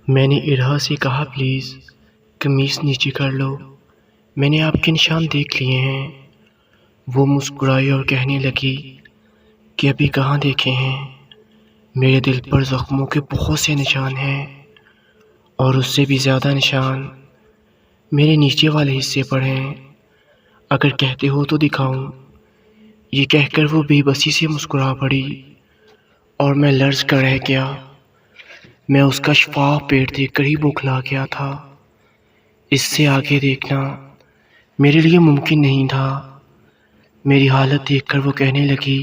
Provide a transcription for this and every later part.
میں نے ارہا سے کہا پلیز قمیص نیچے کر لو، میں نے آپ کے نشان دیکھ لیے ہیں۔ وہ مسکرائی اور کہنے لگی کہ ابھی کہاں دیکھے ہیں، میرے دل پر زخموں کے بہت سے نشان ہیں، اور اس سے بھی زیادہ نشان میرے نیچے والے حصے پر ہیں، اگر کہتے ہو تو دکھاؤں۔ یہ کہہ کر وہ بے بسی سے مسکرا پڑی اور میں لرز کر رہ گیا۔ میں اس کا شفاف پیٹ دیکھ کر ہی بوکھلا گیا تھا۔ اس سے آگے دیکھنا میرے لیے ممکن نہیں تھا۔ میری حالت دیکھ کر وہ کہنے لگی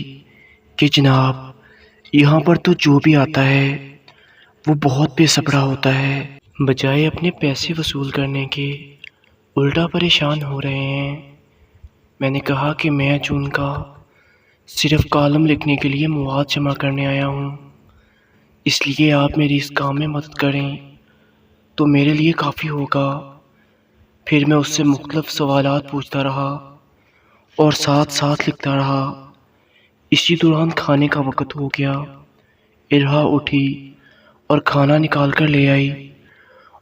کہ جناب، یہاں پر تو جو بھی آتا ہے وہ بہت بے صبرا ہوتا ہے، بجائے اپنے پیسے وصول کرنے کے الٹا پریشان ہو رہے ہیں۔ میں نے کہا کہ میں جون کا صرف کالم لکھنے کے لیے مواد جمع کرنے آیا ہوں، اس لیے آپ میری اس کام میں مدد کریں تو میرے لیے کافی ہوگا۔ پھر میں اس سے مختلف سوالات پوچھتا رہا اور ساتھ ساتھ لکھتا رہا۔ اسی دوران کھانے کا وقت ہو گیا۔ ارہا اٹھی اور کھانا نکال کر لے آئی،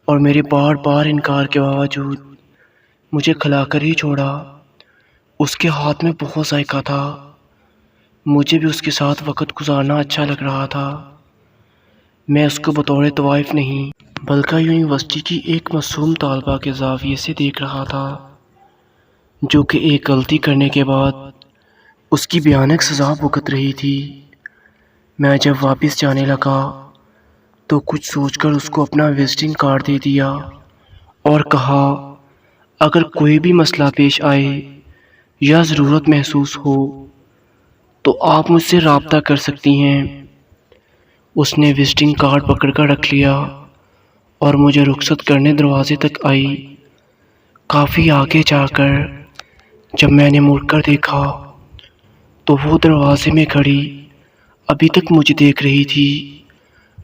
اور میرے بار بار انکار کے باوجود مجھے کھلا کر ہی چھوڑا۔ اس کے ہاتھ میں بہت ذائقہ تھا، مجھے بھی اس کے ساتھ وقت گزارنا اچھا لگ رہا تھا۔ میں اس کو بطور طوائف نہیں بلکہ یونیورسٹی کی ایک معصوم طالبہ کے زاویے سے دیکھ رہا تھا، جو کہ ایک غلطی کرنے کے بعد اس کی بھیانک سزا بھگت رہی تھی۔ میں جب واپس جانے لگا تو کچھ سوچ کر اس کو اپنا وزٹنگ کارڈ دے دیا اور کہا اگر کوئی بھی مسئلہ پیش آئے یا ضرورت محسوس ہو تو آپ مجھ سے رابطہ کر سکتی ہیں۔ اس نے وزٹنگ کارڈ پکڑ کر رکھ لیا اور مجھے رخصت کرنے دروازے تک آئی۔ کافی آگے جا کر جب میں نے مڑ کر دیکھا تو وہ دروازے میں کھڑی ابھی تک مجھے دیکھ رہی تھی۔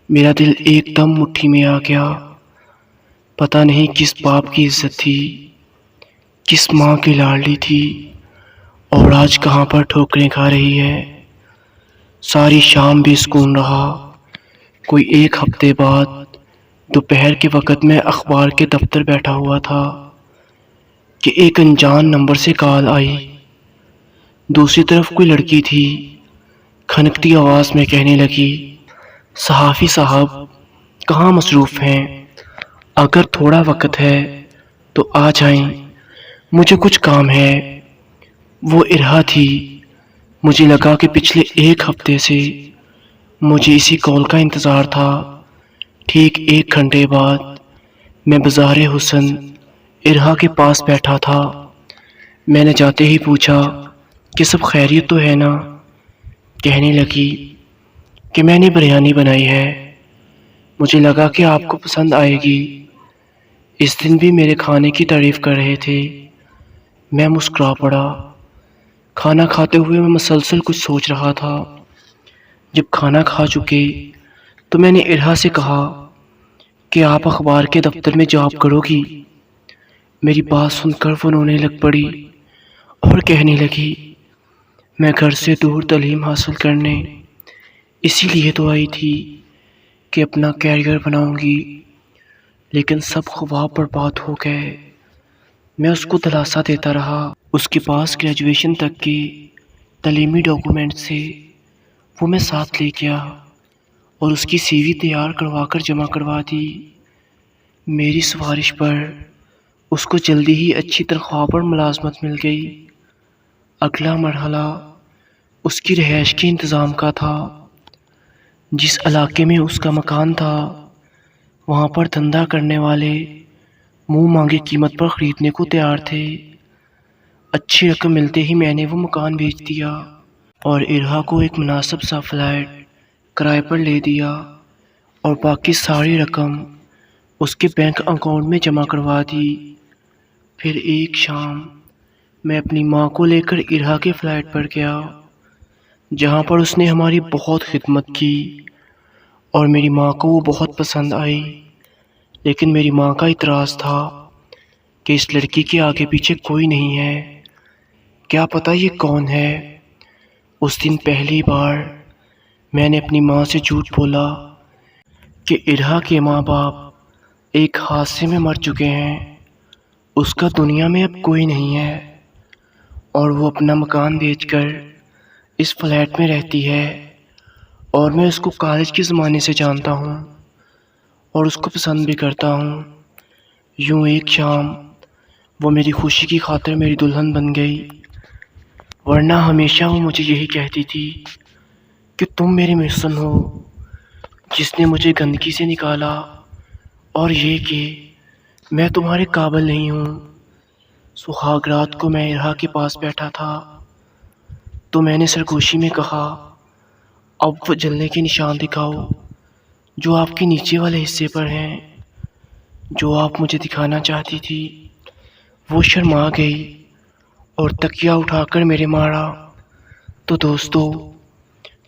میرا دل ایک دم مٹھی میں آ گیا۔ پتہ نہیں کس باپ کی عزت تھی، کس ماں کی لاڈلی تھی، اور آج کہاں پر ٹھوکریں کھا رہی ہے۔ ساری شام بے سکون رہا۔ کوئی ایک ہفتے بعد دوپہر کے وقت میں اخبار کے دفتر بیٹھا ہوا تھا کہ ایک انجان نمبر سے کال آئی۔ دوسری طرف کوئی لڑکی تھی، کھنکتی آواز میں کہنے لگی صحافی صاحب کہاں مصروف ہیں؟ اگر تھوڑا وقت ہے تو آ جائیں، مجھے کچھ کام ہے۔ وہ ارہا تھی۔ مجھے لگا کہ پچھلے ایک ہفتے سے مجھے اسی کال کا انتظار تھا۔ ٹھیک 1 گھنٹے بعد میں بازار حسن ارہا کے پاس بیٹھا تھا۔ میں نے جاتے ہی پوچھا کہ سب خیریت تو ہے نا؟ کہنے لگی کہ میں نے بریانی بنائی ہے، مجھے لگا کہ آپ کو پسند آئے گی۔ اس دن بھی میرے کھانے کی تعریف کر رہے تھے۔ میں مسکرا پڑا۔ کھانا کھاتے ہوئے میں مسلسل کچھ سوچ رہا تھا۔ جب کھانا کھا چکے تو میں نے ارہا سے کہا کہ آپ اخبار کے دفتر میں جاب کرو گی؟ میری بات سن کر وہ رونے لگ پڑی اور کہنے لگی میں گھر سے دور تعلیم حاصل کرنے اسی لیے تو آئی تھی کہ اپنا کیریئر بناؤں گی، لیکن سب خواب برباد ہو گئے۔ میں اس کو دلاسا دیتا رہا۔ اس کے پاس گریجویشن تک کے تعلیمی ڈاکومنٹ سے وہ میں ساتھ لے گیا اور اس کی سی وی تیار کروا کر جمع کروا دی۔ میری سفارش پر اس کو جلدی ہی اچھی تنخواہ پر ملازمت مل گئی۔ اگلا مرحلہ اس کی رہائش کے انتظام کا تھا۔ جس علاقے میں اس کا مکان تھا وہاں پر دھندا کرنے والے منہ مانگی قیمت پر خریدنے کو تیار تھے۔ اچھی رقم ملتے ہی میں نے وہ مکان بیچ دیا اور ارہا کو ایک مناسب سا فلیٹ کرائے پر لے دیا اور باقی ساری رقم اس کے بینک اکاؤنٹ میں جمع کروا دی۔ پھر ایک شام میں اپنی ماں کو لے کر ارہا کے فلیٹ پر گیا، جہاں پر اس نے ہماری بہت خدمت کی اور میری ماں کو وہ بہت پسند آئی۔ لیکن میری ماں کا اعتراض تھا کہ اس لڑکی کے آگے پیچھے کوئی نہیں ہے، کیا پتہ یہ کون ہے۔ اس دن پہلی بار میں نے اپنی ماں سے جھوٹ بولا کہ ارہا کے ماں باپ ایک حادثے میں مر چکے ہیں، اس کا دنیا میں اب کوئی نہیں ہے، اور وہ اپنا مکان بیچ کر اس فلیٹ میں رہتی ہے، اور میں اس کو کالج کے زمانے سے جانتا ہوں اور اس کو پسند بھی کرتا ہوں۔ یوں ایک شام وہ میری خوشی کی خاطر میری دلہن بن گئی، ورنہ ہمیشہ وہ مجھے یہی کہتی تھی کہ تم میری محسن ہو جس نے مجھے گندگی سے نکالا، اور یہ کہ میں تمہارے قابل نہیں ہوں۔ سہاگ رات کو میں ارہا کے پاس بیٹھا تھا تو میں نے سرگوشی میں کہا، اب وہ جلنے کے نشان دکھاؤ جو آپ کے نیچے والے حصے پر ہیں، جو آپ مجھے دکھانا چاہتی تھی۔ وہ شرما گئی اور تکیہ اٹھا کر میرے مارا۔ تو دوستو،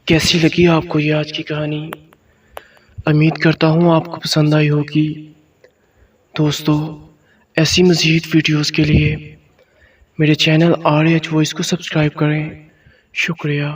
کیسی لگی آپ کو یہ آج کی کہانی؟ امید کرتا ہوں آپ کو پسند آئی ہوگی۔ دوستو، ایسی مزید ویڈیوز کے لیے میرے چینل RH وائس کو سبسکرائب کریں۔ شکریہ۔